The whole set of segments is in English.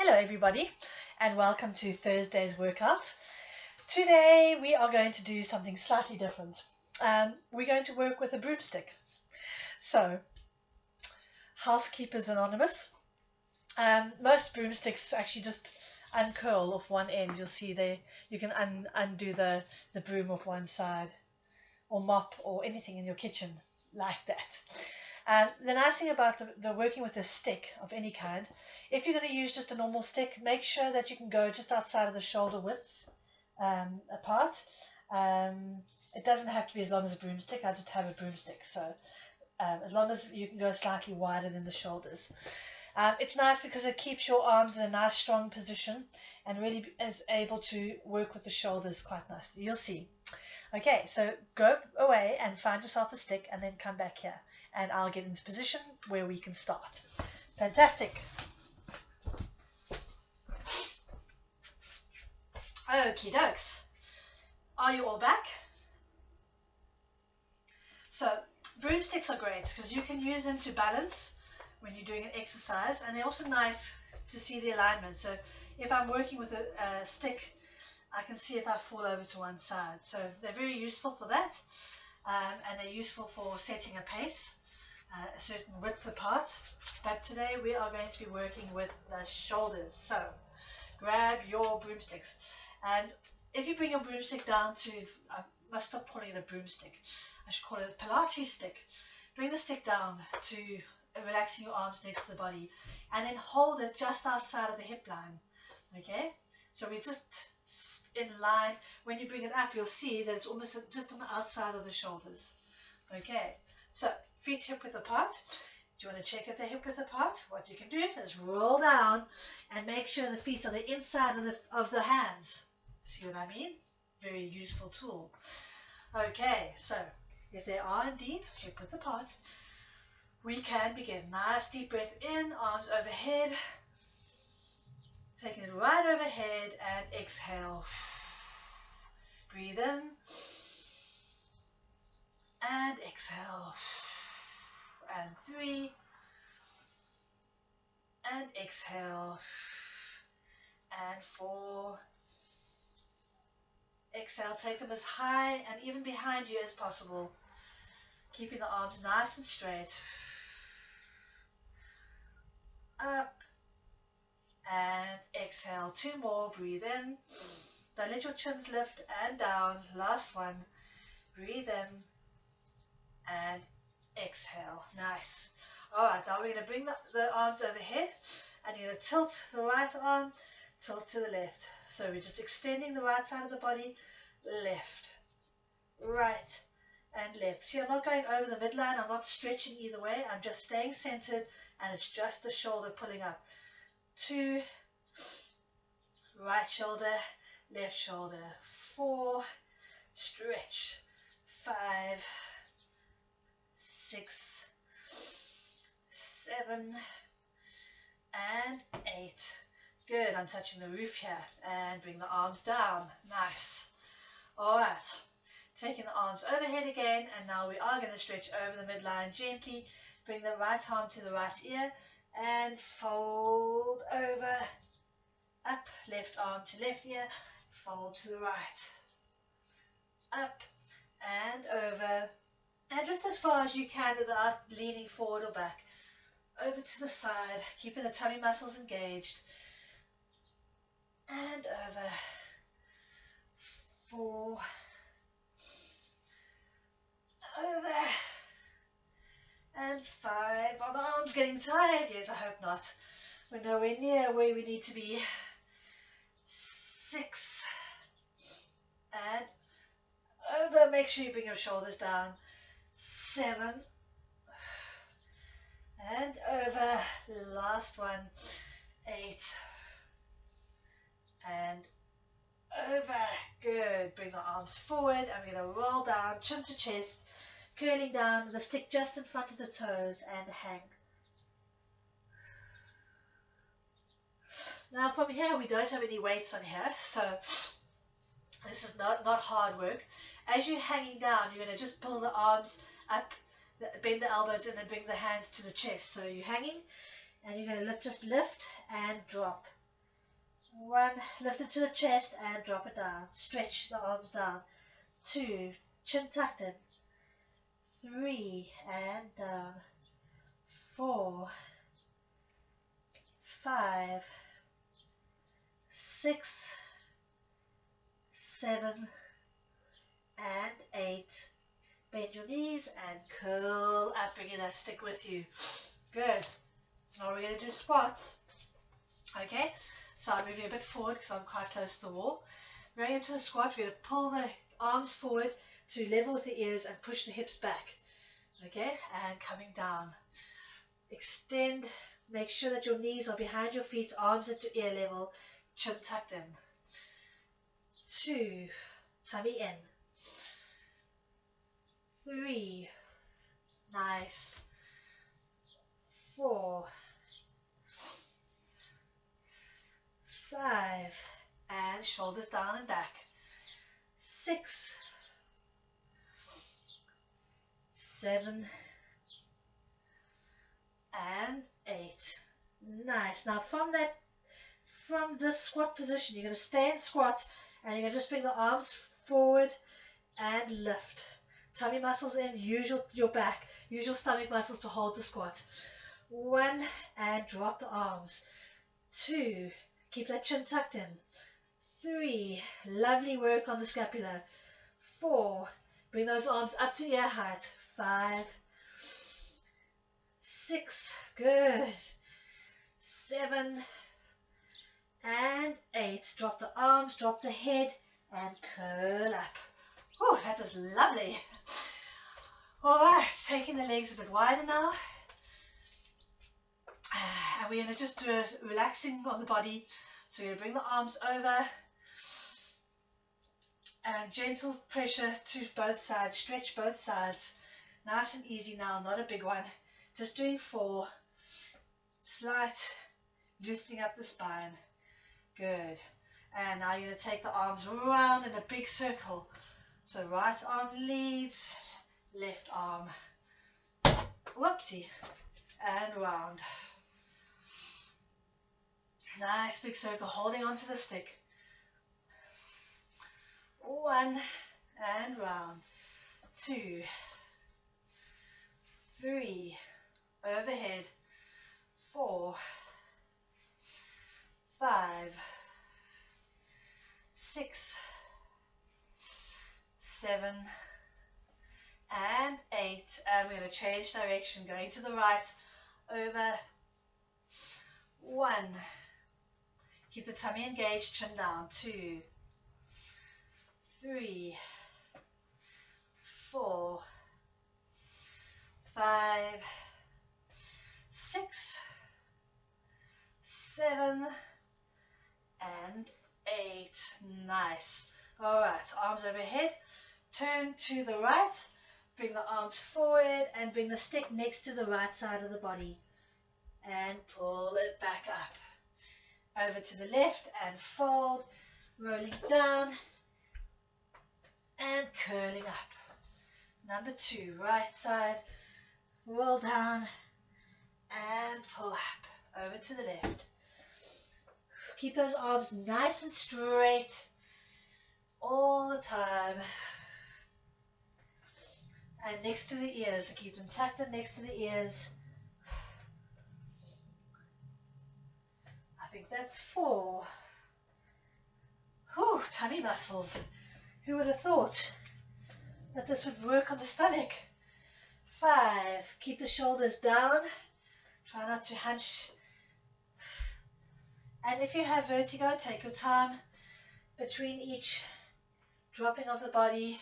Hello everybody and welcome to Thursday's workout. Today we are going to do something slightly different. We're going to work with a broomstick. So, Housekeepers Anonymous. Most broomsticks actually just uncurl off one end. You'll see there you can undo the broom off one side, or mop, or anything in your kitchen like that. The nice thing about the working with a stick of any kind, if you're going to use just a normal stick, make sure that you can go just outside of the shoulder width apart. It doesn't have to be as long as a broomstick. I just have a broomstick, so as long as you can go slightly wider than the shoulders. It's nice because it keeps your arms in a nice strong position and really is able to work with the shoulders quite nicely. You'll see. Okay, so go away and find yourself a stick and then come back here and I'll get into position where we can start. Fantastic. Okie dokes. Are you all back? So broomsticks are great because you can use them to balance when you're doing an exercise, and they're also nice to see the alignment. So if I'm working with a stick, I can see if I fall over to one side. So they're very useful for that, and they're useful for setting a pace, a certain width apart. But today we are going to be working with the shoulders. So grab your broomsticks, and if you bring your broomstick down to, I must stop calling it a broomstick, I should call it a Pilates stick. Bring the stick down to relaxing your arms next to the body, and then hold it just outside of the hip line. Okay, so we're just in line. When you bring it up, you'll see that it's almost just on the outside of the shoulders. Okay, so feet hip width apart. Do you want to check if they're hip width apart? What you can do is roll down and make sure the feet are the inside of the hands. See what I mean? Very useful tool. Okay, so if they are indeed hip width apart, we can begin. Nice deep breath in, arms overhead. Taking it right overhead and exhale. Breathe in and exhale. And 3 and exhale. And 4. Exhale, take them as high and even behind you as possible. Keeping the arms nice and straight. Up and exhale. 2 more. Breathe in. Don't let your chins lift and down. Last one. Breathe in and exhale. Nice. Alright, now we're going to bring the arms overhead, and you're going to tilt the right arm, tilt to the left. So we're just extending the right side of the body, left, right, and left. See, I'm not going over the midline, I'm not stretching either way, I'm just staying centered, and it's just the shoulder pulling up. 2, right shoulder, left shoulder. 4, stretch. 5, 6, 7, and 8. Good, I'm touching the roof here, and bring the arms down. Nice. Alright, taking the arms overhead again, and now we are going to stretch over the midline gently. Bring the right arm to the right ear, and fold over, up, left arm to left ear, fold to the right, up, and over, and just as far as you can without leaning forward or back, over to the side, keeping the tummy muscles engaged, and over. 4, over, and 5. Are the arms getting tired yet? I hope not. We're nowhere near where we need to be. 6, and over. Make sure you bring your shoulders down. 7, and over. Last one. 8, and over. Good. Bring the arms forward, and we're going to roll down, chin to chest, curling down, the stick just in front of the toes, and hang. Now from here, we don't have any weights on here, so this is not hard work. As you're hanging down, you're going to just pull the arms up, bend the elbows in, and bring the hands to the chest. So you're hanging, and you're going to just lift and drop. 1, lift it to the chest and drop it down. Stretch the arms down. 2, chin tucked in. 3, and down. 4, 5, 6, 7, and 8. Bend your knees and curl up, bringing that stick with you. Good. Now we're going to do squats. Okay, so I'm moving a bit forward because I'm quite close to the wall. Going into a squat, we're going to pull the arms forward to level with the ears and push the hips back. Okay, and coming down. Extend, make sure that your knees are behind your feet, arms at your ear level, chin tucked in. 2, tummy in. 3, nice. 4, 5, and shoulders down and back. 6, 7, and 8. Nice. Now from this squat position, you're going to stay in squat and you're going to just bring the arms forward and lift. Tummy muscles in, use your back, use your stomach muscles to hold the squat. 1, and drop the arms. 2, keep that chin tucked in. 3, lovely work on the scapula. 4, bring those arms up to ear height. 5, 6, good. 7, and 8. Drop the arms, drop the head, and curl up. Oh, that was lovely. Alright, taking the legs a bit wider now. And we're going to just do a relaxing on the body. So you're going to bring the arms over and gentle pressure to both sides, stretch both sides. Nice and easy now, not a big one. Just doing 4. Slight loosening up the spine. Good. And now you're going to take the arms round in a big circle. So right arm leads, left arm, whoopsie, and round. Nice big circle, holding onto the stick. 1, and round. 2, 3, overhead. 4, 5, 6, 7, and 8. And we're going to change direction, going to the right, over. 1, keep the tummy engaged, chin down. 2, 3, 4, 5, 6, 7, and 8. Nice. Alright, arms overhead. Turn to the right. Bring the arms forward and bring the stick next to the right side of the body. And pull it back up. Over to the left and fold. Rolling down and curling up. Number 2, right side. Roll down and pull up. Over to the left. Keep those arms nice and straight all the time. And next to the ears, keep them tucked in next to the ears. I think that's 4. Whew, tummy muscles. Who would have thought that this would work on the stomach? 5, keep the shoulders down. Try not to hunch. And if you have vertigo, take your time between each dropping of the body.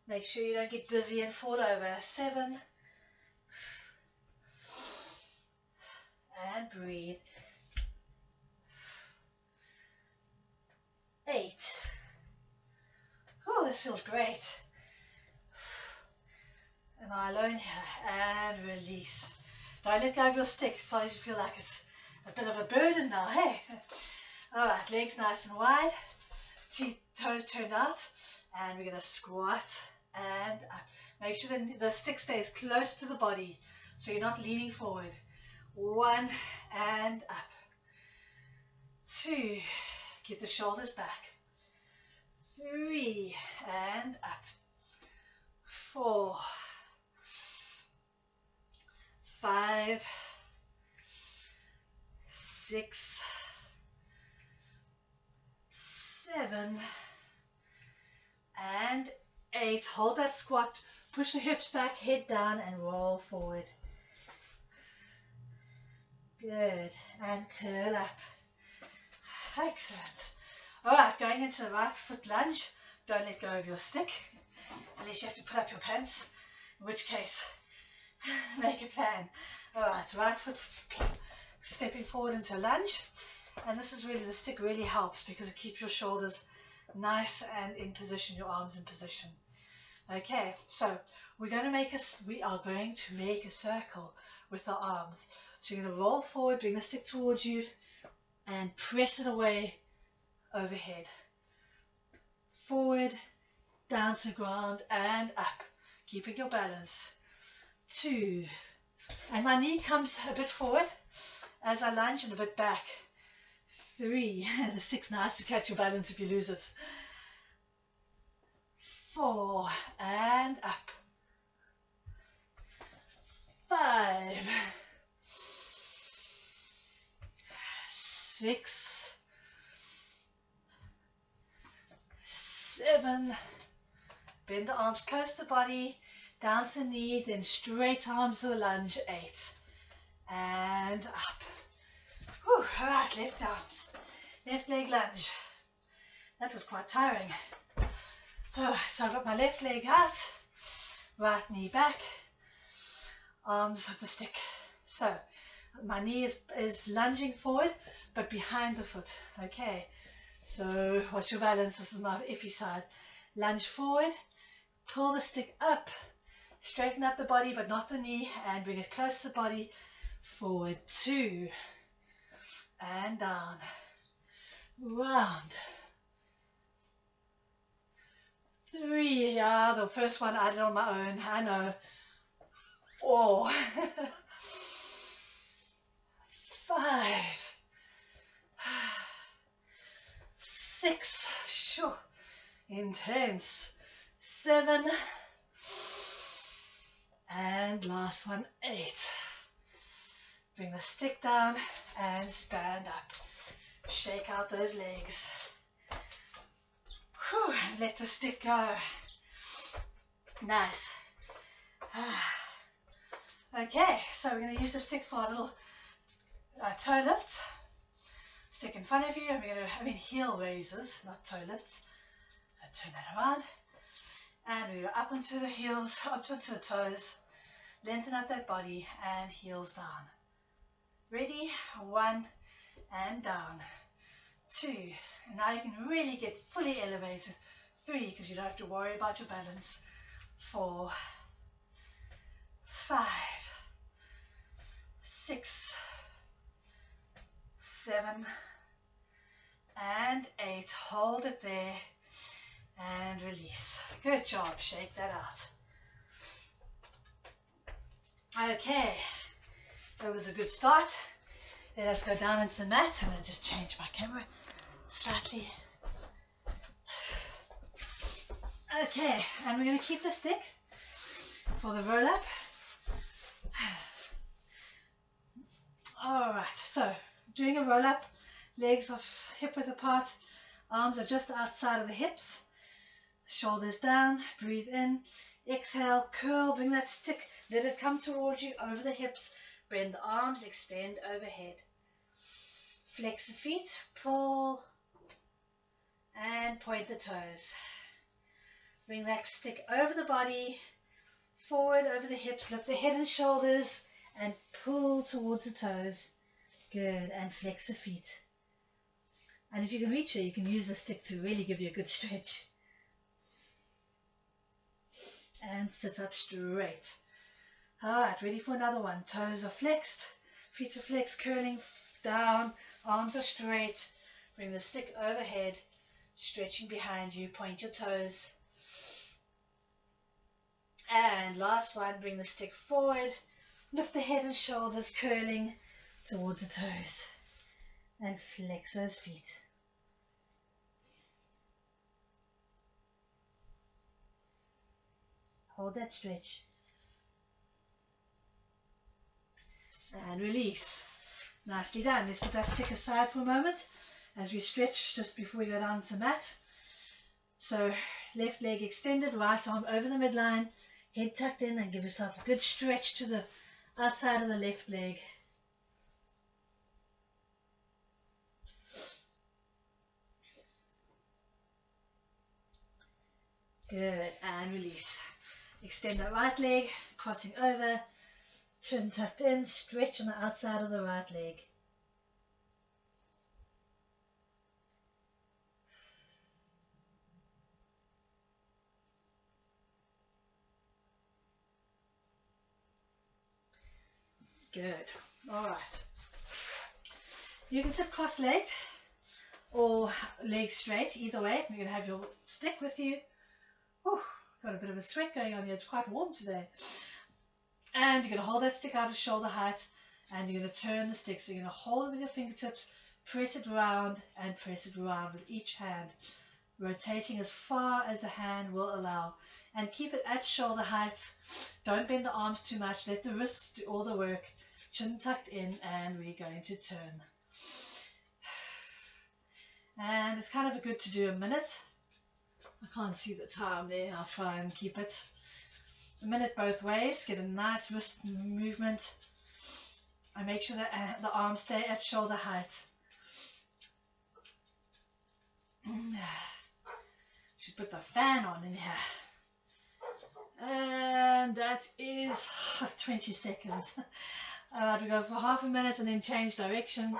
Make sure you don't get dizzy and fall over. 7. And breathe. 8. Oh, this feels great. Am I alone here? And release. Don't let go of your stick. It's starting to feel like it's a bit of a burden now, hey? Alright, legs nice and wide. Toes turned out. And we're going to squat and up. Make sure the stick stays close to the body so you're not leaning forward. 1 and up. 2, get the shoulders back. 3 and up. 4, 5, 6, 7 and 8. Hold that squat. Push the hips back, head down, and roll forward. Good. And curl up. Excellent. Alright, going into the right foot lunge. Don't let go of your stick unless you have to put up your pants, in which case make a plan. Alright, right foot stepping forward into a lunge, and this is really, the stick really helps because it keeps your shoulders nice and in position, your arms in position. Okay, so we are going to make a circle with our arms. So you're going to roll forward, bring the stick towards you, and press it away overhead. Forward, down to the ground, and up, keeping your balance. 2, and my knee comes a bit forward as I lunge and a bit back. 3, the stick's nice to catch your balance if you lose it. 4, and up. 5, 6, 7, bend the arms close to the body, down to the knee, then straight arms to the lunge. 8, and up. Whew, all right, left arms, left leg lunge. That was quite tiring. All right, so I've got my left leg out, right knee back, arms at the stick. So my knee is lunging forward, but behind the foot. Okay, so what's your balance? This is my iffy side. Lunge forward, pull the stick up, straighten up the body, but not the knee, and bring it close to the body. Forward, 2, and down, round. 3, yeah, the first one I did on my own, I know. 4, 5, 6, sure, intense. 7, and last one, 8. Bring the stick down and stand up. Shake out those legs. Whew, and let the stick go. Nice. Okay, so we're going to use the stick for a little toe lifts. Stick in front of you, and we're going to, heel raises, not toe lifts. Turn that around, and we go up onto the heels, up onto the toes, lengthen out that body, and heels down. Ready? 1, and down. 2, and now you can really get fully elevated. 3, because you don't have to worry about your balance. 4, 5, 6, 7, and 8. Hold it there and release. Good job. Shake that out. Okay, that was a good start. Let us go down into the mat. I'm going to just change my camera slightly. Okay, and we're going to keep the stick for the roll up. Alright, so doing a roll up, legs are hip width apart, arms are just outside of the hips, shoulders down, breathe in, exhale, curl, bring that stick, let it come towards you over the hips, bend the arms, extend overhead. Flex the feet, pull, and point the toes. Bring that stick over the body, forward over the hips, lift the head and shoulders, and pull towards the toes. Good, and flex the feet. And if you can reach it, you can use the stick to really give you a good stretch. And sit up straight. Alright, ready for another one. Toes are flexed, feet are flexed, curling down, arms are straight. Bring the stick overhead, stretching behind you, point your toes. And last one, bring the stick forward, lift the head and shoulders, curling, towards the toes and flex those feet. Hold that stretch and release. Nicely done. Let's put that stick aside for a moment as we stretch just before we go down to the mat. So left leg extended, right arm over the midline, head tucked in, and give yourself a good stretch to the outside of the left leg. Good, and release. Extend that right leg, crossing over, chin tucked in, stretch on the outside of the right leg. Good. All right. You can sit cross-legged or legs straight, either way. You're going to have your stick with you. Whew, got a bit of a sweat going on here. It's quite warm today. And you're going to hold that stick out to shoulder height, and you're going to turn the stick. So you're going to hold it with your fingertips, press it round and press it round with each hand, rotating as far as the hand will allow. And keep it at shoulder height. Don't bend the arms too much. Let the wrists do all the work. Chin tucked in, and we're going to turn. And it's kind of good to do a minute. I can't see the time there. I'll try and keep it a minute both ways. Get a nice wrist movement. And make sure that the arms stay at shoulder height. Should put the fan on in here. And that is 20 seconds. Alright, we go for half a minute and then change direction.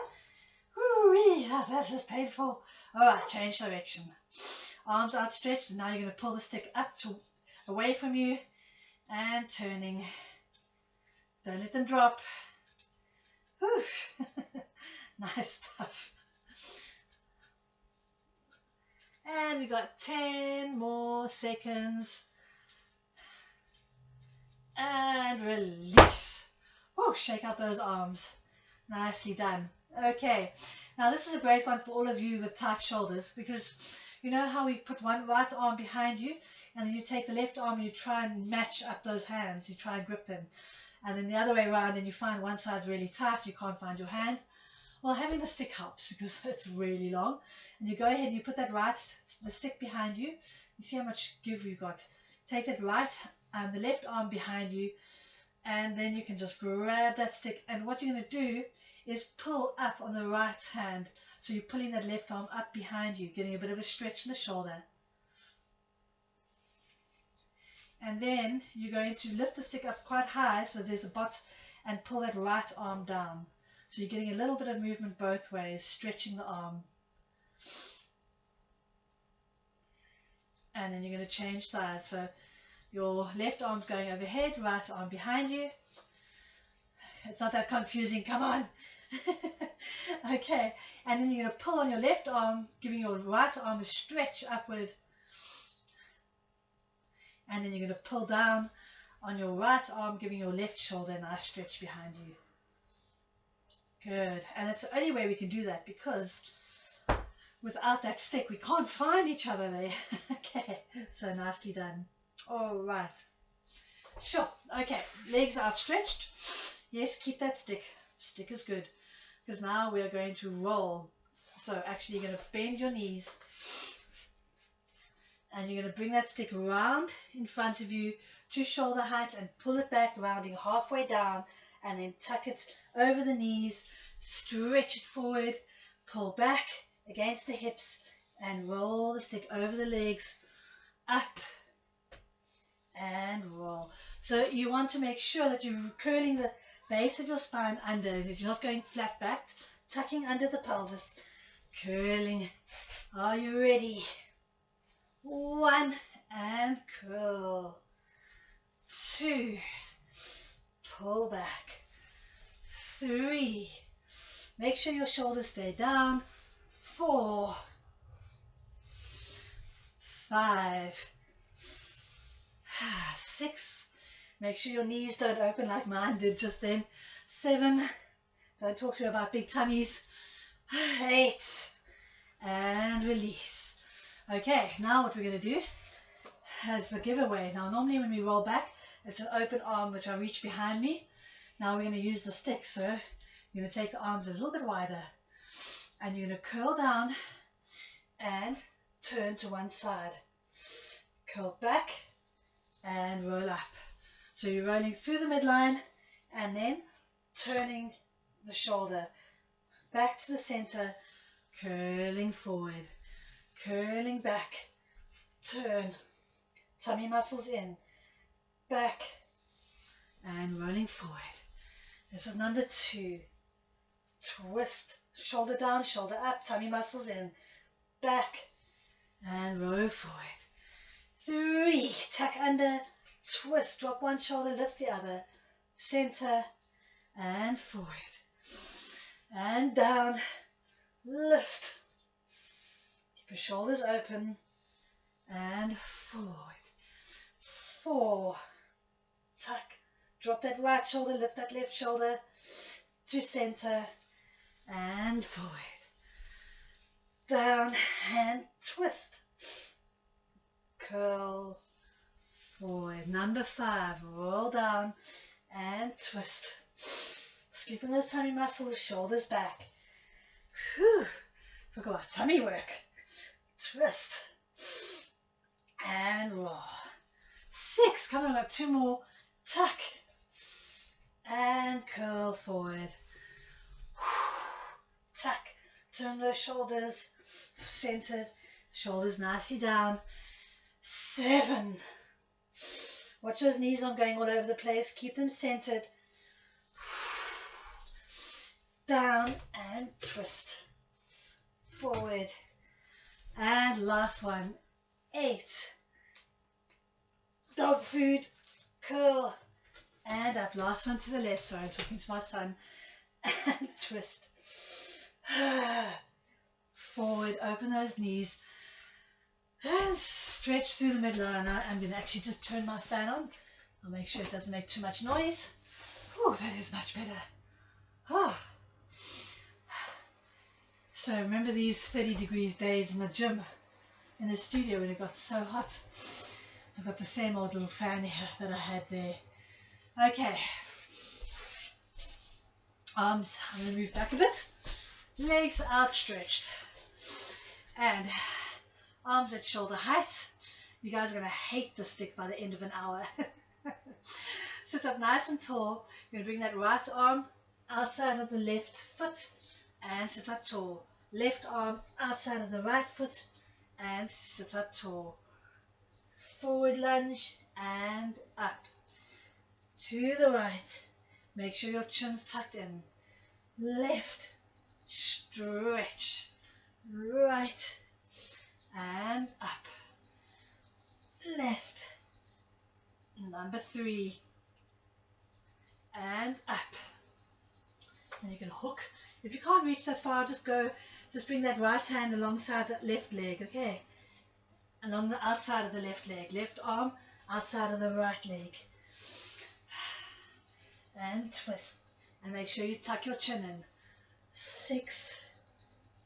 Woo-wee, that is painful. Alright, change direction. Arms outstretched, and now you're going to pull the stick up to away from you and turning. Don't let them drop. Whew. Nice stuff. And we got 10 more seconds. And release. Oh, shake out those arms. Nicely done. Okay, now this is a great one for all of you with tight shoulders, because you know how we put one right arm behind you and then you take the left arm and you try and match up those hands, you try and grip them, and then the other way around and you find one side's really tight, you can't find your hand. Well, having the stick helps because it's really long, and you go ahead and you put that the stick behind you. You see how much give you've got. Take that the left arm behind you, and then you can just grab that stick, and what you're going to do is pull up on the right hand. So you're pulling that left arm up behind you, getting a bit of a stretch in the shoulder. And then you're going to lift the stick up quite high so there's a butt, and pull that right arm down. So you're getting a little bit of movement both ways, stretching the arm. And then you're going to change sides. So your left arm's going overhead, right arm behind you. It's not that confusing, come on. Okay, and then you're going to pull on your left arm, giving your right arm a stretch upward. And then you're going to pull down on your right arm, giving your left shoulder a nice stretch behind you. Good, and that's the only way we can do that, because without that stick we can't find each other there. Okay, so nicely done. All right. Sure. Okay, legs outstretched. Yes, keep that stick. Stick is good, because now we are going to roll. So actually you're going to bend your knees, and you're going to bring that stick round in front of you to shoulder height and pull it back, rounding halfway down, and then tuck it over the knees, stretch it forward, pull back against the hips, and roll the stick over the legs, up and roll. So you want to make sure that you're curling the base of your spine under, that you're not going flat back, tucking under the pelvis, curling. Are you ready? 1 and curl. 2, pull back. 3, make sure your shoulders stay down. 4, 5, 6, make sure your knees don't open like mine did just then. 7 Don't talk to me about big tummies. 8 and release. Okay, now what we're going to do is the giveaway. Now normally when we roll back, it's an open arm which I reach behind me. Now we're going to use the stick. So you're going to take the arms a little bit wider and you're going to curl down and turn to one side. Curl back and roll up. So you're rolling through the midline and then turning the shoulder back to the center, curling forward, curling back, turn, tummy muscles in, back, and rolling forward. This is number 2. Twist, shoulder down, shoulder up, tummy muscles in, back, and roll forward. 3, tuck under, twist, drop one shoulder, lift the other, center, and forward. And down, lift. Keep your shoulders open, and forward. 4, tuck, drop that right shoulder, lift that left shoulder, to center, and forward. Down, and twist. Curl forward. Number 5, roll down and twist. Scooping those tummy muscles, shoulders back. Whew. Talk about tummy work. Twist. And roll. 6, come on, got 2 more. Tuck. And curl forward. Tuck. Turn those shoulders centered. Shoulders nicely down. 7. Watch those knees on going all over the place. Keep them centered. Down and twist. Forward. And last one. 8. Dog food. Curl. And up. Last one to the left. Sorry, I'm talking to my son. And twist. Forward. Open those knees. And stretch through the midline. I'm going to actually just turn my fan on. I'll make sure it doesn't make too much noise. Oh, that is much better. Oh. So remember these 30 degrees days in the gym, in the studio when it got so hot. I've got the same old little fan here that I had there. Okay. Arms, I'm going to move back a bit. Legs outstretched. And arms at shoulder height. You guys are going to hate the stick by the end of an hour. Sit up nice and tall. You're going to bring that right arm outside of the left foot and sit up tall. Left arm outside of the right foot and sit up tall. Forward lunge and up. To the right. Make sure your chin's tucked in. Left. Stretch. Right. And up. Left. Number 3. And up. And you can hook. If you can't reach that far, just bring that right hand alongside that left leg, okay? Along the outside of the left leg. Left arm outside of the right leg. And twist. And make sure you tuck your chin in. 6.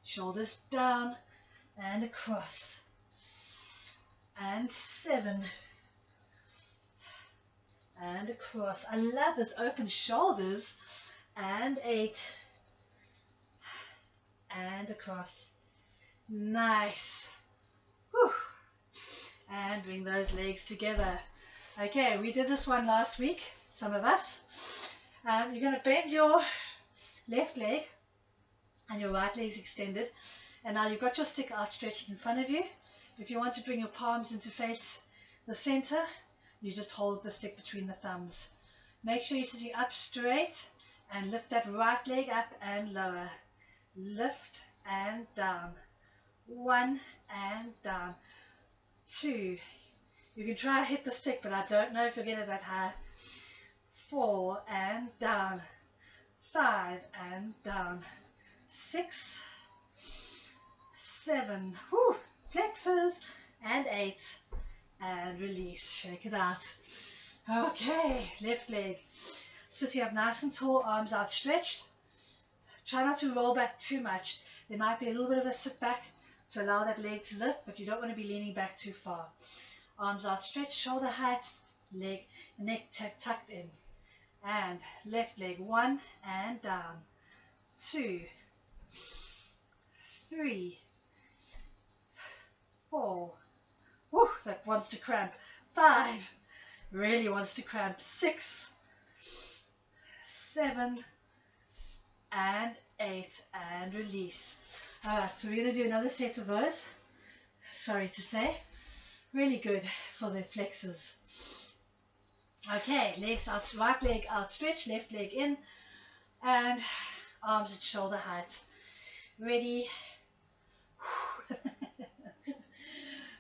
Shoulders down and across. And 7. And across. I love this open shoulders. And 8. And across. Nice. Whew. And bring those legs together. Okay, we did this one last week, some of us. You're going to bend your left leg and your right leg's extended. And now you've got your stick outstretched in front of you. If you want to bring your palms into face the center, you just hold the stick between the thumbs. Make sure you're sitting up straight and lift that right leg up and lower. Lift and down. 1 and down. 2. You can try to hit the stick, but I don't know if you'll get it that high. 4 and down. 5 and down. 6, 7, whew, flexors, and 8, and release. Shake it out. Okay, left leg. Sitting up nice and tall, arms outstretched. Try not to roll back too much. There might be a little bit of a sit back to allow that leg to lift, but you don't want to be leaning back too far. Arms outstretched, shoulder height, leg, neck tucked in. And left leg, 1 and down, 2, 3, 4. Whew, that wants to cramp. 5, really wants to cramp. 6, 7, and 8, and release. Alright, so we're going to do another set of those. Sorry to say. Really good for the flexors. Okay, legs out, right leg outstretched, left leg in, and arms at shoulder height. Ready?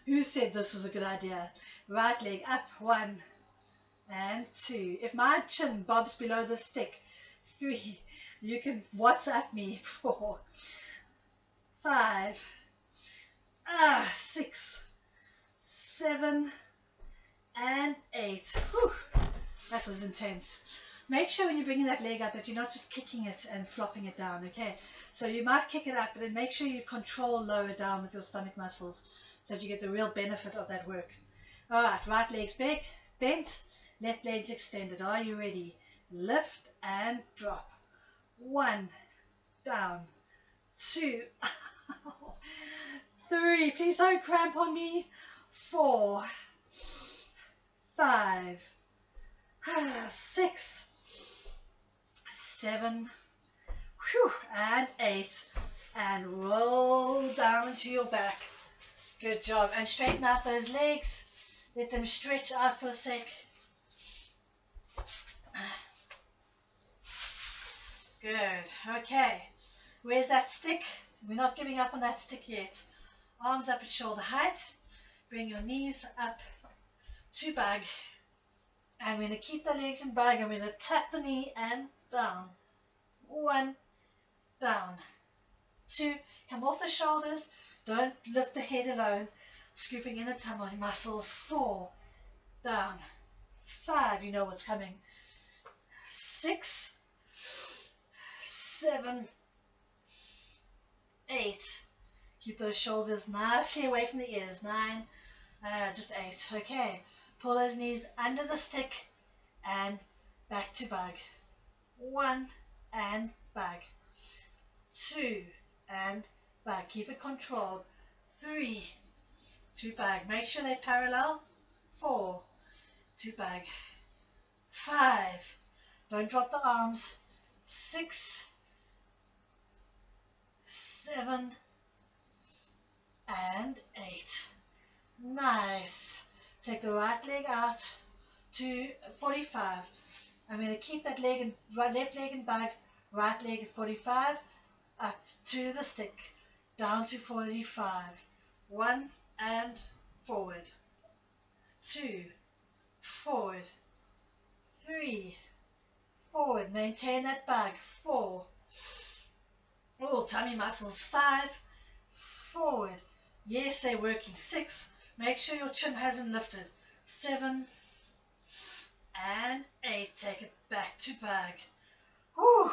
Who said this was a good idea? Right leg up, 1 and 2. If my chin bobs below the stick, 3. You can WhatsApp me. 4, 5, 6, 7, and 8. Whew, that was intense. Make sure when you're bringing that leg up that you're not just kicking it and flopping it down, okay? So you might kick it up, but then make sure you control lower down with your stomach muscles so that you get the real benefit of that work. All right, right leg's back, bent, left leg's extended. Are you ready? Lift and drop. 1, down, 2, 3, please don't cramp on me, 4, 5, 6, 7, and 8, and roll down to your back. Good job. And straighten out those legs. Let them stretch out for a sec. Good. Okay. Where's that stick? We're not giving up on that stick yet. Arms up at shoulder height. Bring your knees up to bug. And we're going to keep the legs in bug. I'm going to tap the knee and down. 1, down. 2, come off the shoulders. Don't lift the head alone. Scooping in the tummy muscles. 4, down. 5, you know what's coming. 6, 7, 8. Keep those shoulders nicely away from the ears. 9, just 8. Okay. Pull those knees under the stick and back to bug. 1 and bug. 2 and bug. Keep it controlled. 3 to bug. Make sure they're parallel. 4 to bug. 5. Don't drop the arms. 6, 7, and 8. Nice. Take the right leg out to 45. I'm going to keep that leg in, left leg in bug, right leg at 45, up to the stick, down to 45. 1 and forward. 2, forward. 3, forward. Maintain that bug. 4. Oh, tummy muscles. 5, forward. Yes, they're working. 6. Make sure your chin hasn't lifted. 7 and 8. Take it back to bug. Whew.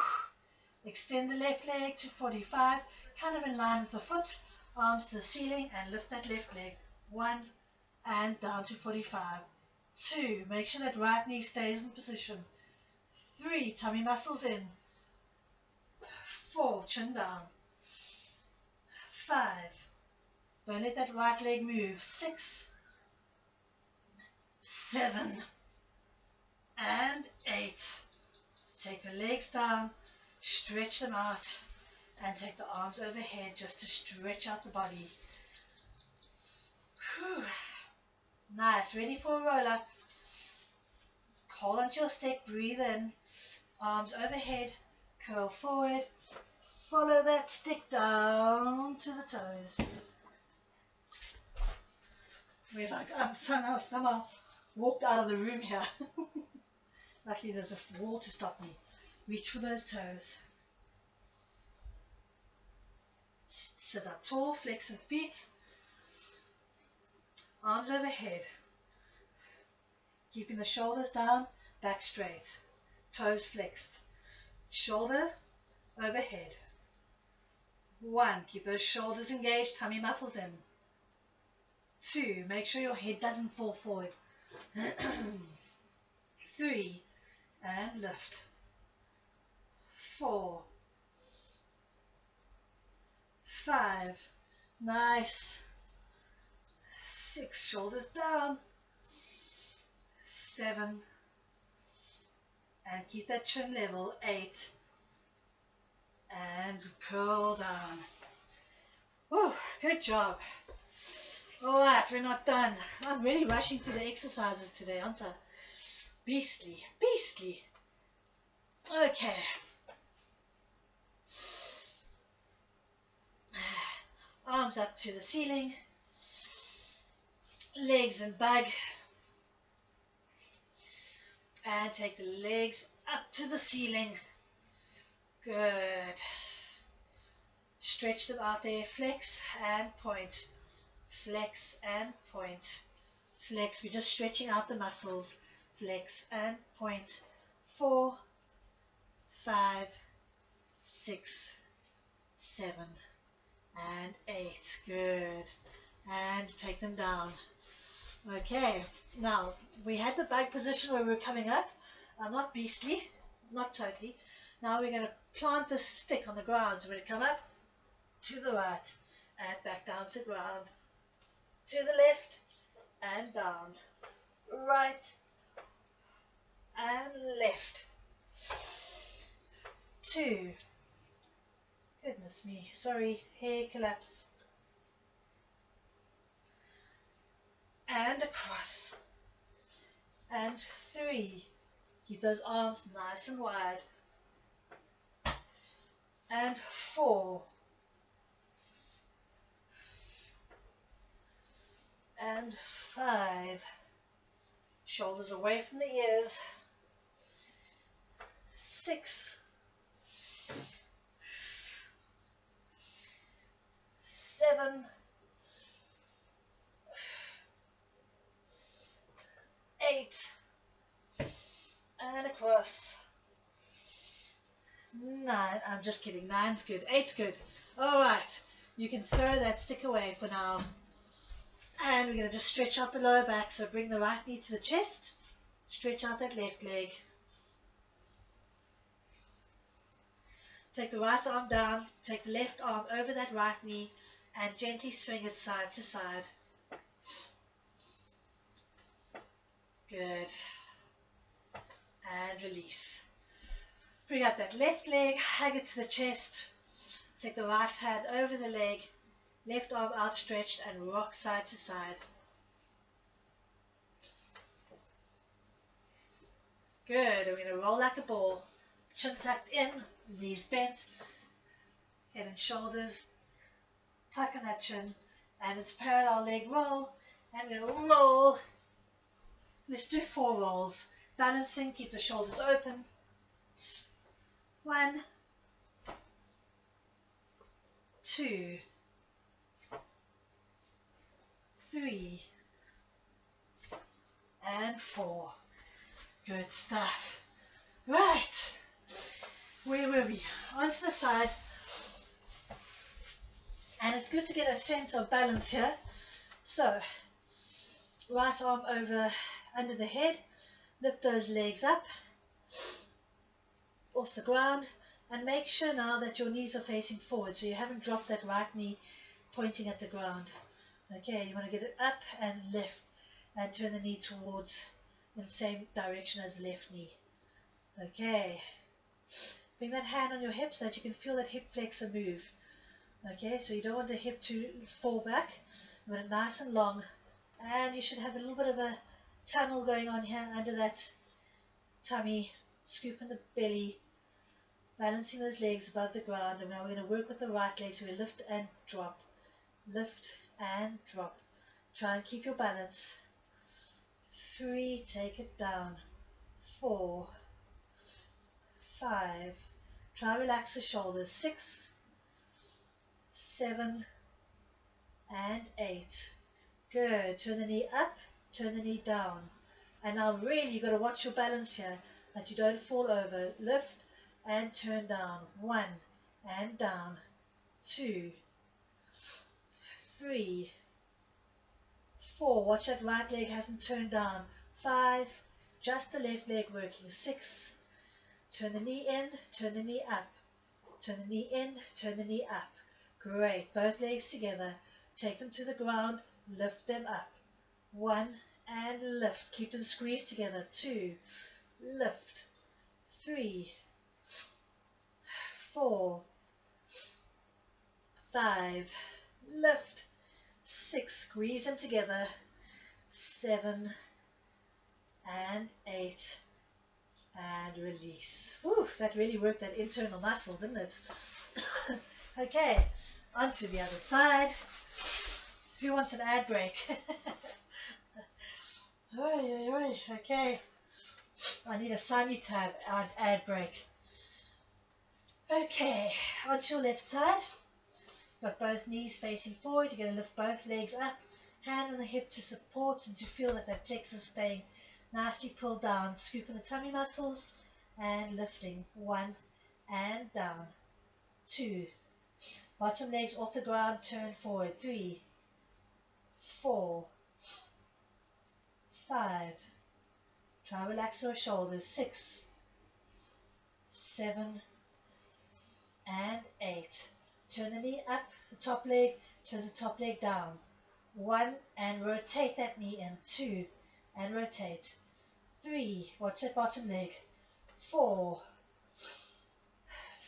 Extend the left leg to 45, kind of in line with the foot. Arms to the ceiling and lift that left leg. 1 and down to 45. 2. Make sure that right knee stays in position. 3. Tummy muscles in. 4. Chin down. 5. Don't let that right leg move. 6, 7, and 8. Take the legs down, stretch them out, and take the arms overhead just to stretch out the body. Whew. Nice. Ready for a roll up. Hold onto your stick, breathe in, arms overhead, curl forward, follow that stick down to the toes. We're like, somehow walked out of the room here. Luckily there's a wall to stop me. Reach for those toes. Sit up tall, flex the feet. Arms overhead. Keeping the shoulders down, back straight. Toes flexed. Shoulder overhead. 1, keep those shoulders engaged, tummy muscles in. 2, make sure your head doesn't fall forward. 3, and lift. 4, 5, nice. 6, shoulders down. 7, and keep that chin level. 8, and curl down. Oh, good job. All right, we're not done. I'm really rushing through the exercises today, aren't I? Beastly, beastly. Okay. Arms up to the ceiling. Legs and bug. And take the legs up to the ceiling. Good. Stretch them out there. Flex and point. Flex and point. Flex. We're just stretching out the muscles. Flex and point. 4, 5, 6, 7, and 8. Good. And take them down. Okay. Now, we had the bug position where we were coming up. Not beastly. Not totally. Now we're going to plant the stick on the ground. So we're going to come up to the right and back down to the ground. To the left and down. Right and left. 2. Goodness me. Sorry. Hair collapse. And across. And 3. Keep those arms nice and wide. And 4. And 5. Shoulders away from the ears. 6. 7. 8. And across. 9. I'm just kidding. 9's good. 8's good. Alright. You can throw that stick away for now. And we're going to just stretch out the lower back. So bring the right knee to the chest. Stretch out that left leg. Take the right arm down. Take the left arm over that right knee. And gently swing it side to side. Good. And release. Bring up that left leg, hug it to the chest. Take the right hand over the leg, left arm outstretched, and rock side to side. Good. We're going to roll like a ball. Chin tucked in, knees bent, head and shoulders. Tuck in that chin, and it's parallel leg roll. And we're going to roll. Let's do 4 rolls. Balancing, keep the shoulders open. 1, 2, 3, and 4. Good stuff. Right. Where were we? Onto the side. And it's good to get a sense of balance here. So, right arm over under the head. Lift those legs up off the ground, and make sure now that your knees are facing forward, so you haven't dropped that right knee pointing at the ground. Okay, you want to get it up and lift and turn the knee towards in the same direction as the left knee. Okay, bring that hand on your hip so that you can feel that hip flexor move. Okay, so you don't want the hip to fall back. You want it nice and long, and you should have a little bit of a tunnel going on here under that tummy, scooping the belly, balancing those legs above the ground. And now we're going to work with the right leg, so we lift and drop, lift and drop. Try and keep your balance. 3, take it down. 4, 5, try and relax the shoulders. 6, 7, and 8. Good. Turn the knee up, turn the knee down. And now really you've got to watch your balance here, that you don't fall over. Lift and turn down. 1, and down. 2, 3, 4. Watch that right leg hasn't turned down. 5, just the left leg working. 6, turn the knee in, turn the knee up. Turn the knee in, turn the knee up. Great. Both legs together. Take them to the ground, lift them up. 1, and lift. Keep them squeezed together. 2, lift. 3, 4, 5, lift. 6, squeeze them together. 7, and 8, and release. Whew, that really worked that internal muscle, didn't it? Okay, on to the other side. Who wants an ad break? Okay, I need a simultab ad break. Okay, onto your left side. Got both knees facing forward. You're going to lift both legs up. Hand on the hip to support and to feel that plexus staying nicely pulled down. Scooping the tummy muscles and lifting. 1, and down. 2. Bottom legs off the ground, turn forward. 3, 4, 5. Try to relax your shoulders. 6, 7, and 8. Turn the knee up, the top leg, turn the top leg down. 1, and rotate that knee in. 2, and rotate. 3, watch that bottom leg. 4,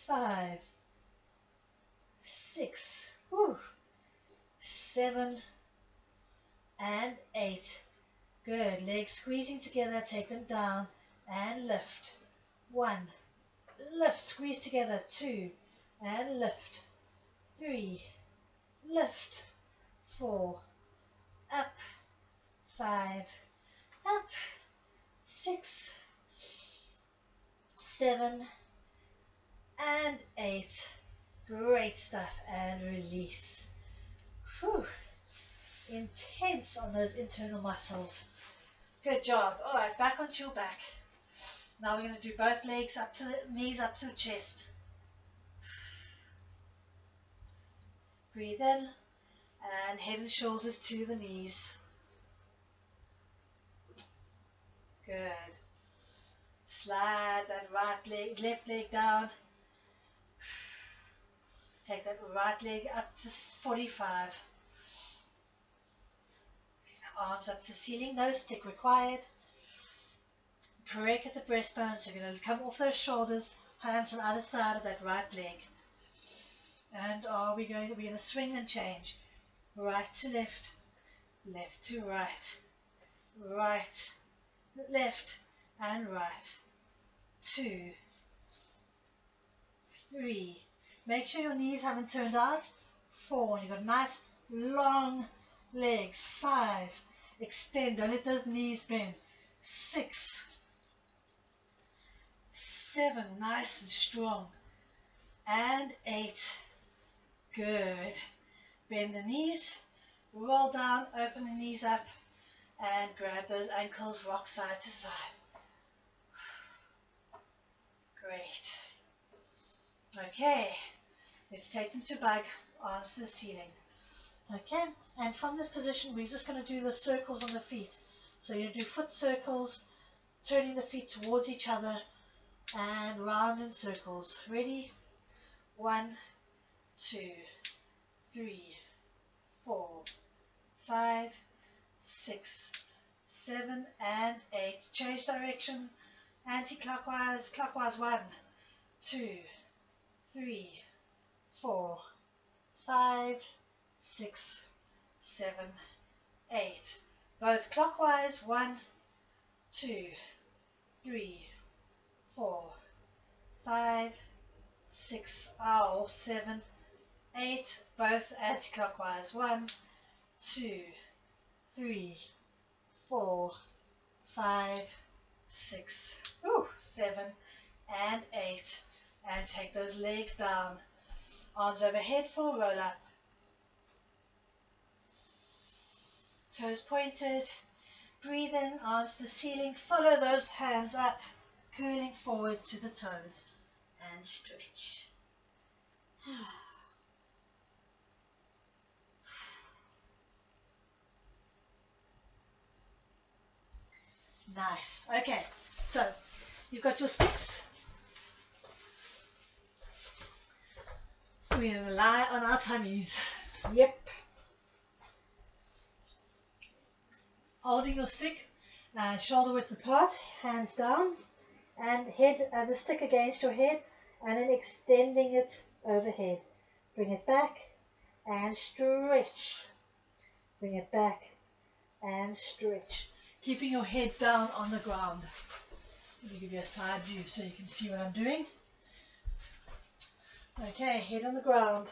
5, 6, 7, and 8. Good. Legs squeezing together, take them down and lift. 1, lift, squeeze together. 2, and lift. 3, lift. 4, up. 5, up. 6, 7, and 8. Great stuff. And release. Whew. Intense on those internal muscles. Good job. All right, back onto your back. Now we're going to do both legs up to the knees, up to the chest. Breathe in and head and shoulders to the knees. Good. Slide that left leg down. Take that right leg up to 45. Arms up to ceiling, no stick required. Break at the breastbone, so you're going to come off those shoulders, hands on either side of that right leg. And we're going to swing and change. Right to left, left to right, right, left, and right. 2, 3. Make sure your knees haven't turned out. 4, and you've got nice long legs. 5, extend, don't let those knees bend. 6, 7, nice and strong. And 8, good. Bend the knees, roll down, open the knees up, and grab those ankles, rock side to side. Great. Okay, let's take them to bug, arms to the ceiling. Okay, and from this position, we're just going to do the circles on the feet. So you do foot circles, turning the feet towards each other, and round in circles. Ready? 1, 2, 3, 4, 5, 6, 7, and 8. Change direction, anti-clockwise, clockwise. 1, 2, 3, 4, 5, 6, 7, 8. Both clockwise. 1, 2, 3, 4, 5, 6, 7, 8. Both anti-clockwise. 1, 2, 3, 4, 5, 6, 7, and 8. And take those legs down. Arms overhead, full roll up. Toes pointed. Breathe in, arms to the ceiling. Follow those hands up, curling forward to the toes. And stretch. Nice. Okay, so you've got your sticks. We're going to lie on our tummies. Yep. Holding your stick, shoulder width apart, hands down, and the stick against your head, and then extending it overhead. Bring it back and stretch. Bring it back and stretch. Keeping your head down on the ground. Let me give you a side view so you can see what I'm doing. Okay, head on the ground.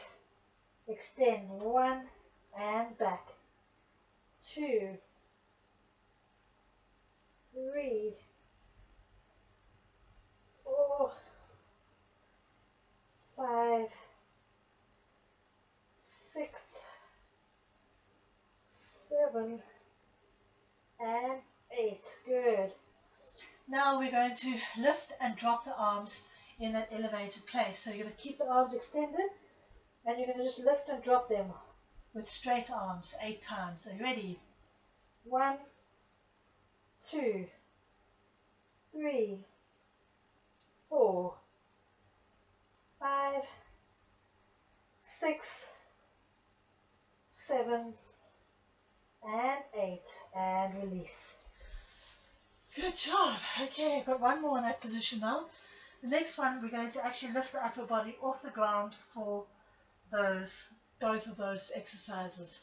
Extend 1 and back. 2, 3, 4, 5, 6, 7, and 8. Good. Now we're going to lift and drop the arms in that elevated place. So you're going to keep the arms extended and you're going to just lift and drop them with straight arms 8 times. Are you ready? 1, 2, 3, 4, 5, 6, 7, and 8. And release. Good job. Okay, I've got one more in that position now. The next one, we're going to actually lift the upper body off the ground for both of those exercises.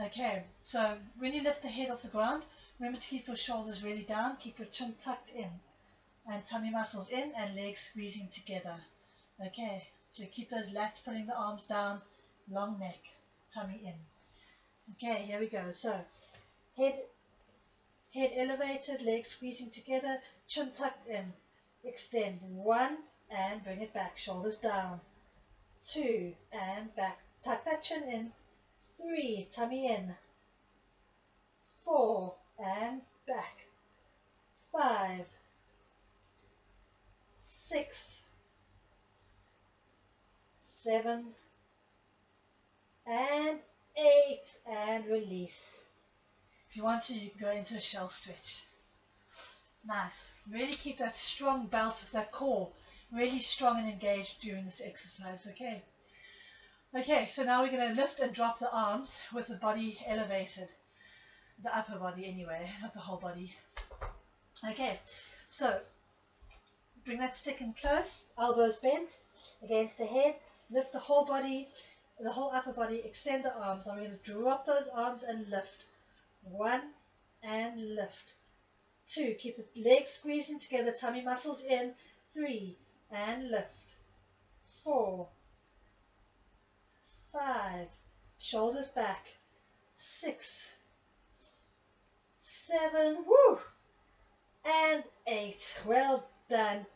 Okay, so when you lift the head off the ground, remember to keep your shoulders really down, keep your chin tucked in, and tummy muscles in and legs squeezing together. Okay, so keep those lats, putting the arms down, long neck, tummy in. Okay, here we go. So head elevated, legs squeezing together, chin tucked in. Extend 1 and bring it back, shoulders down. 2 and back, tuck that chin in. 3, tummy in. 4 and back. 5, 6, 7, and 8, and release. If you want to, you can go into a shell stretch. Nice. Really keep that strong belt of that core really strong and engaged during this exercise, okay? Okay, so now we're going to lift and drop the arms with the body elevated. The upper body anyway, not the whole body. Okay, so bring that stick in close, elbows bent against the head, lift the whole body, the whole upper body, extend the arms. Now we're going to drop those arms and lift. 1 and lift. 2, keep the legs squeezing together, tummy muscles in. 3 and lift. 4, 5, shoulders back. 6, 7, woo, and 8. Well done.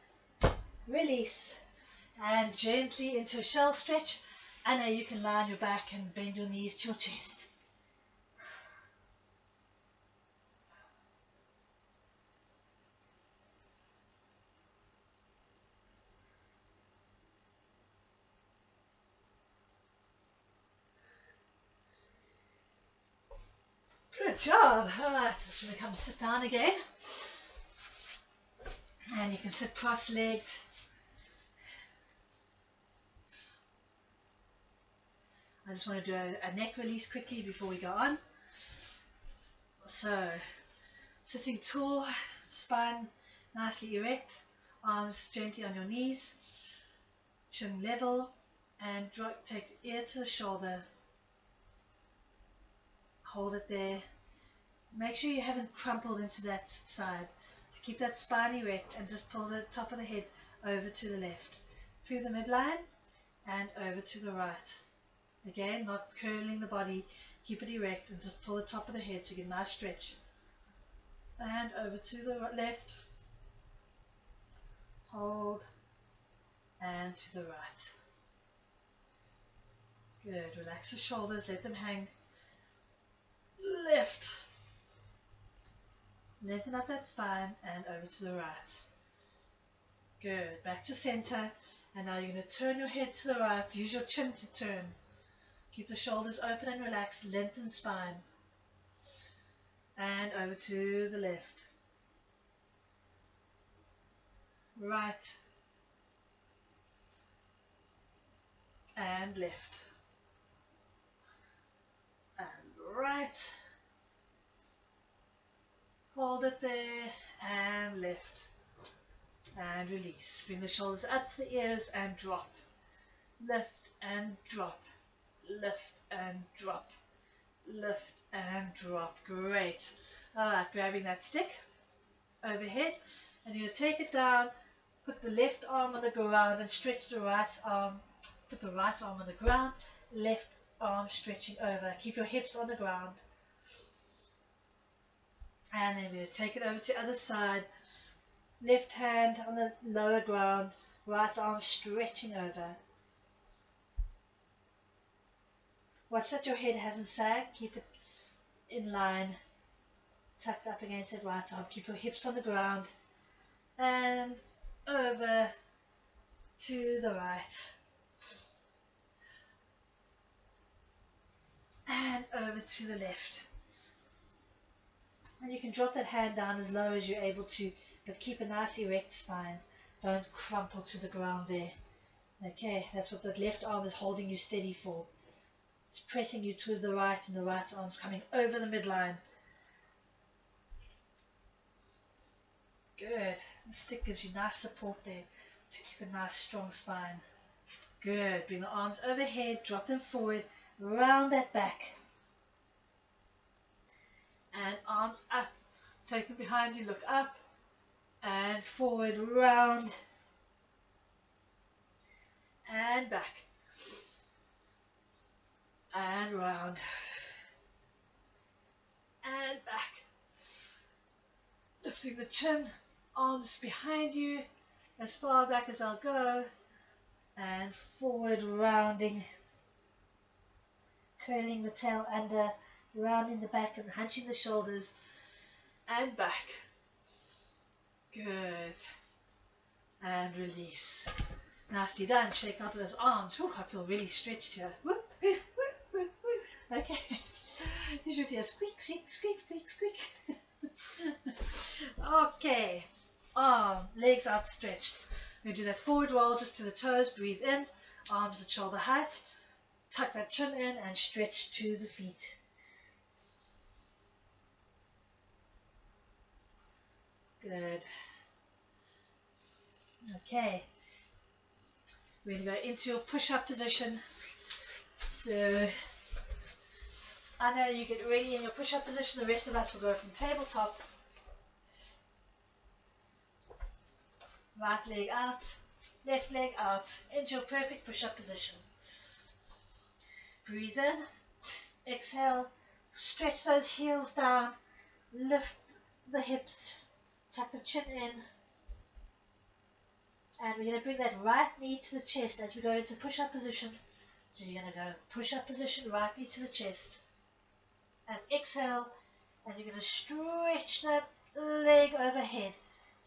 Release and gently into a shell stretch. And now you can lie on your back and bend your knees to your chest. Good job. Alright, just going to come sit down again. And you can sit cross-legged. I just want to do a neck release quickly before we go on. So, sitting tall, spine nicely erect, arms gently on your knees, chin level, and take the ear to the shoulder. Hold it there. Make sure you haven't crumpled into that side. So keep that spine erect and just pull the top of the head over to the left, through the midline and over to the right. Again, not curling the body, keep it erect and just pull the top of the head so you get a nice stretch. And over to the left, hold, and to the right. Good, relax the shoulders, let them hang. Lift. Lengthen up that spine and over to the right. Good, back to center. And now you're going to turn your head to the right, use your chin to turn. Keep the shoulders open and relaxed, lengthen spine. And over to the left. right, and left, and right, hold it there, and left, and release. Bring the shoulders up to the ears and drop, lift and drop, lift and drop, lift and drop. Great. Alright, grabbing that stick overhead, and you'll take it down, put the left arm on the ground and stretch the right arm, put the right arm on the ground, left arm stretching over. Keep your hips on the ground. And then we'll take it over to the other side, left hand on the lower ground, right arm stretching over. Watch that your head hasn't sagged, keep it in line, tucked up against that right arm. Keep your hips on the ground, and over to the right, and over to the left. And you can drop that hand down as low as you're able to, but keep a nice erect spine. Don't crumple to the ground there. Okay, that's what that left arm is holding you steady for. It's pressing you to the right, and the right arm's coming over the midline. Good. The stick gives you nice support there to keep a nice strong spine. Good. Bring the arms overhead, drop them forward, round that back. And arms up. Take them behind you, look up and forward, round and back and round and back. Lifting the chin, arms behind you, as far back as I'll go, and forward, rounding, curling the tail under, rounding the back and hunching the shoulders, and back. Good. And release. Nicely done. Shake out those arms. Whew, I feel really stretched here. Whoop, whoop, whoop, whoop. Okay. You should hear squeak, squeak, squeak, squeak, squeak. Okay. Legs outstretched. We do that forward roll just to the toes. Breathe in. Arms at shoulder height. Tuck that chin in and stretch to the feet. Good. Okay. We're going to go into your push-up position. So I know you get ready in your push-up position. The rest of us will go from tabletop. Right leg out, left leg out, into your perfect push-up position. Breathe in, exhale, stretch those heels down, lift the hips, tuck the chin in, and we're going to bring that right knee to the chest as we go into push-up position. So you're going to go push-up position, right knee to the chest, and exhale, and you're going to stretch that leg overhead,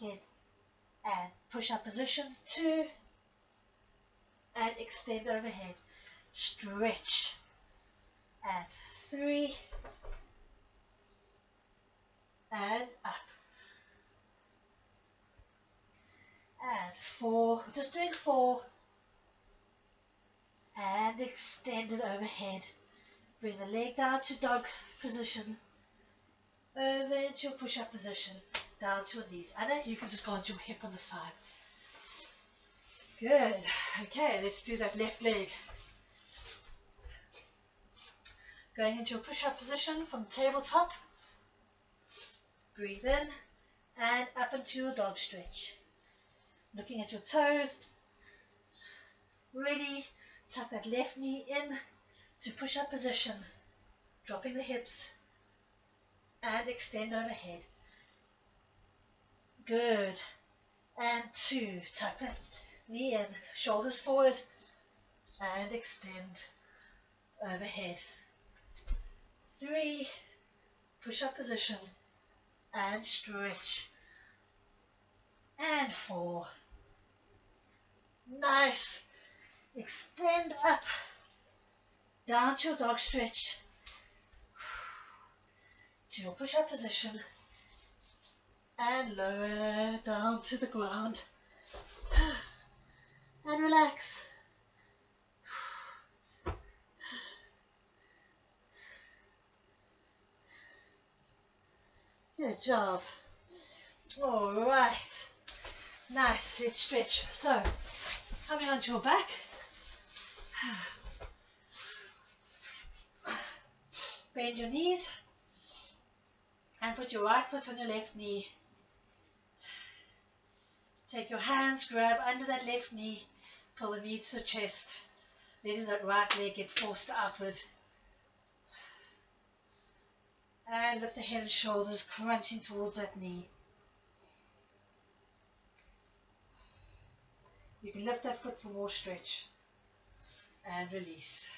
head, and push-up position, 2, and extend overhead, stretch, and 3, and up, and 4, just doing 4, and extend it overhead. Bring the leg down to dog position, over into your push-up position, down to your knees. I know you can just go onto your hip on the side. Good. Okay, let's do that left leg. Going into your push-up position from tabletop. Breathe in and up into your dog stretch. Looking at your toes. Ready. Tuck that left knee in to push-up position. Dropping the hips and extend overhead. Good. And 2. Tuck that knee in, shoulders forward, and extend overhead. 3, push-up position, and stretch. And 4. Nice. Extend up, down to your dog stretch, to your push-up position, and lower down to the ground. And relax. Good job. All right. Nice. Let's stretch. So, coming onto your back. Bend your knees and put your right foot on your left knee. Take your hands, grab under that left knee, pull the knee to the chest, letting that right leg get forced outward. And lift the head and shoulders, crunching towards that knee. You can lift that foot for more stretch. And release.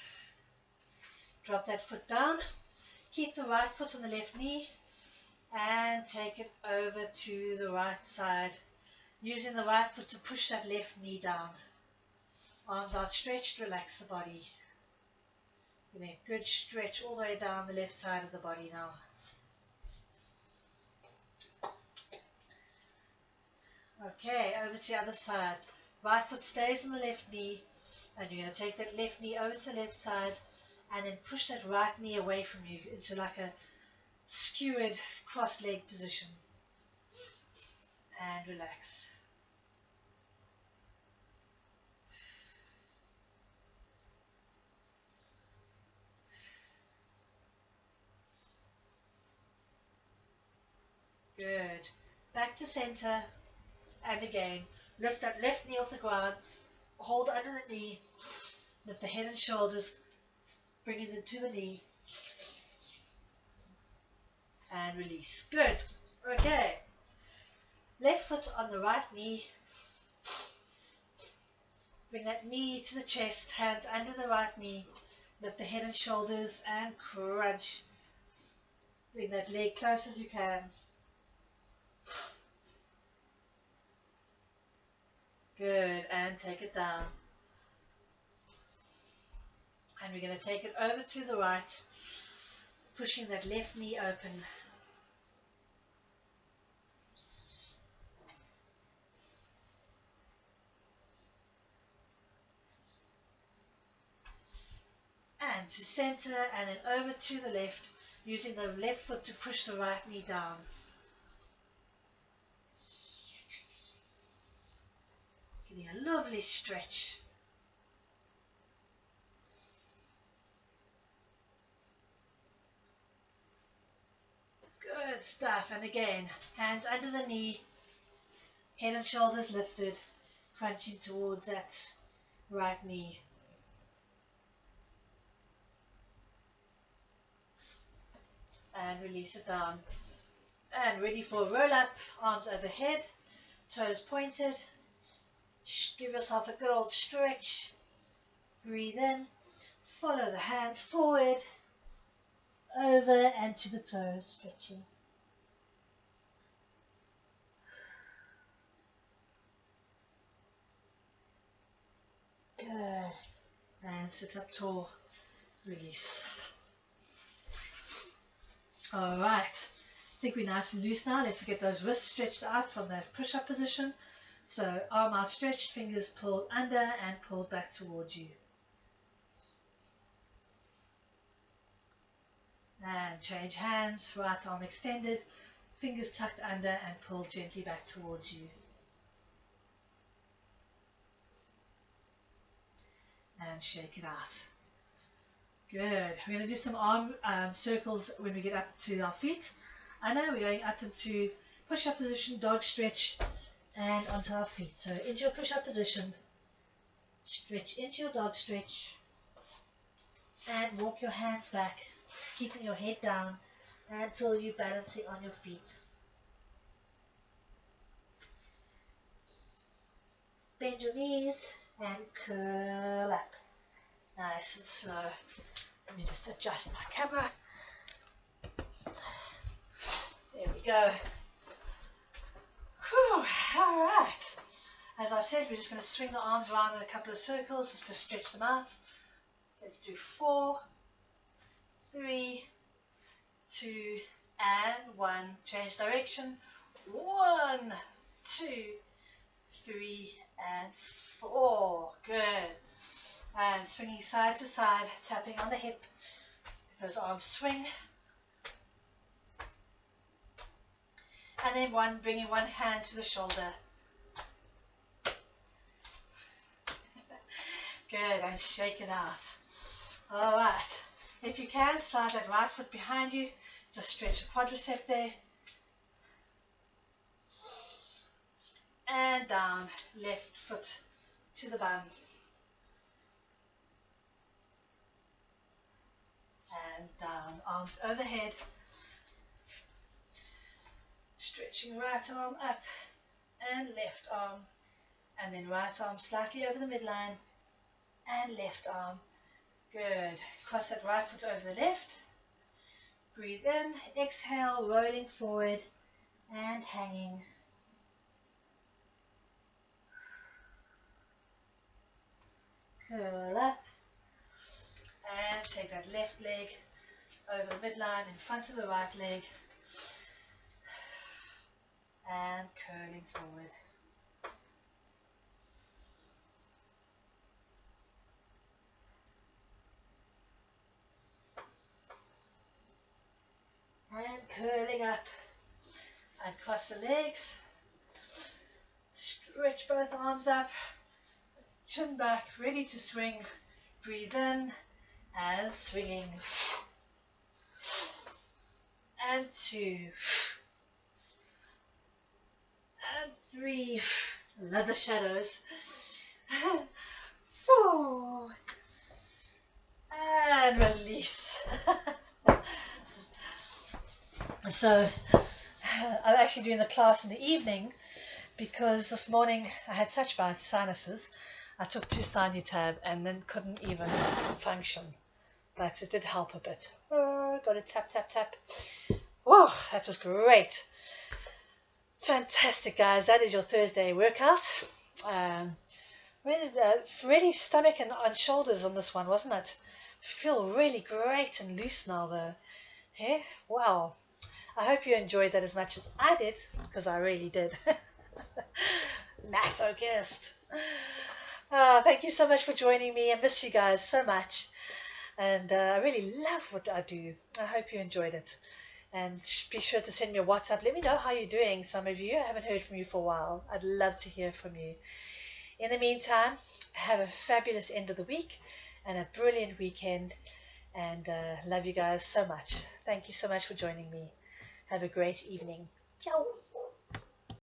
Drop that foot down. Keep the right foot on the left knee and take it over to the right side, using the right foot to push that left knee down. Arms outstretched, relax the body. Getting a good stretch all the way down the left side of the body now. Okay, over to the other side. Right foot stays on the left knee, and you're going to take that left knee over to the left side and then push that right knee away from you into like a skewered cross-leg position. And relax. Good. Back to center. And again, lift that left knee off the ground. Hold under the knee. Lift the head and shoulders. Bring it into the knee. And release. Good. Okay. Left foot on the right knee. Bring that knee to the chest. Hands under the right knee. Lift the head and shoulders and crunch. Bring that leg close as you can. Good, and take it down. And we're going to take it over to the right, pushing that left knee open. And to center, and then over to the left, using the left foot to push the right knee down. Getting a lovely stretch. Good stuff. And again, hands under the knee, head and shoulders lifted, crunching towards that right knee. And release it down. And ready for a roll up, arms overhead, toes pointed. Give yourself a good old stretch. Breathe in. Follow the hands forward, over and to the toes, stretching. Good. And sit up tall. Release. Alright. I think we're nice and loose now. Let's get those wrists stretched out from that push-up position. So arm outstretched, fingers pulled under and pulled back towards you. And change hands, right arm extended, fingers tucked under and pulled gently back towards you. And shake it out. Good. We're going to do some arm circles when we get up to our feet. I know we're going up into push-up position, dog stretch, and onto our feet. So into your push-up position, stretch into your dog stretch, and walk your hands back, keeping your head down until you're balancing on your feet. Bend your knees and curl up. Nice and slow. Let me just adjust my camera. There we go. Whew, all right. As I said, we're just going to swing the arms around in a couple of circles just to stretch them out. Let's do 4, 3, 2, and 1. Change direction. 1, 2, 3, and 4. Good. And swinging side to side, tapping on the hip. Those arms swing. And then bringing one hand to the shoulder. Good, and shake it out. All right. If you can, slide that right foot behind you. Just stretch the quadricep there. And down, left foot to the bum. And down, arms overhead. Stretching right arm up and left arm. And then right arm slightly over the midline and left arm. Good. Cross that right foot over the left. Breathe in, exhale, rolling forward and hanging. Curl up and take that left leg over the midline in front of the right leg and curling forward. And curling up and cross the legs. Stretch both arms up, chin back, ready to swing. Breathe in and swinging. And 2. And 3. Love the shadows. 4. And release. So I'm actually doing the class in the evening because this morning I had such bad sinuses. I took 2 Sinutab and then couldn't even function. But it did help a bit. Got to tap, tap, tap. Whoa, that was great. Fantastic, guys. That is your Thursday workout. Really stomach and shoulders on this one, wasn't it? Feel really great and loose now, though. Yeah? Wow. I hope you enjoyed that as much as I did, because I really did. Masochist. Thank you so much for joining me. I miss you guys so much. And I really love what I do. I hope you enjoyed it. And be sure to send me a WhatsApp. Let me know how you're doing. Some of you, I haven't heard from you for a while. I'd love to hear from you. In the meantime, have a fabulous end of the week and a brilliant weekend. And love you guys so much. Thank you so much for joining me. Have a great evening. Ciao.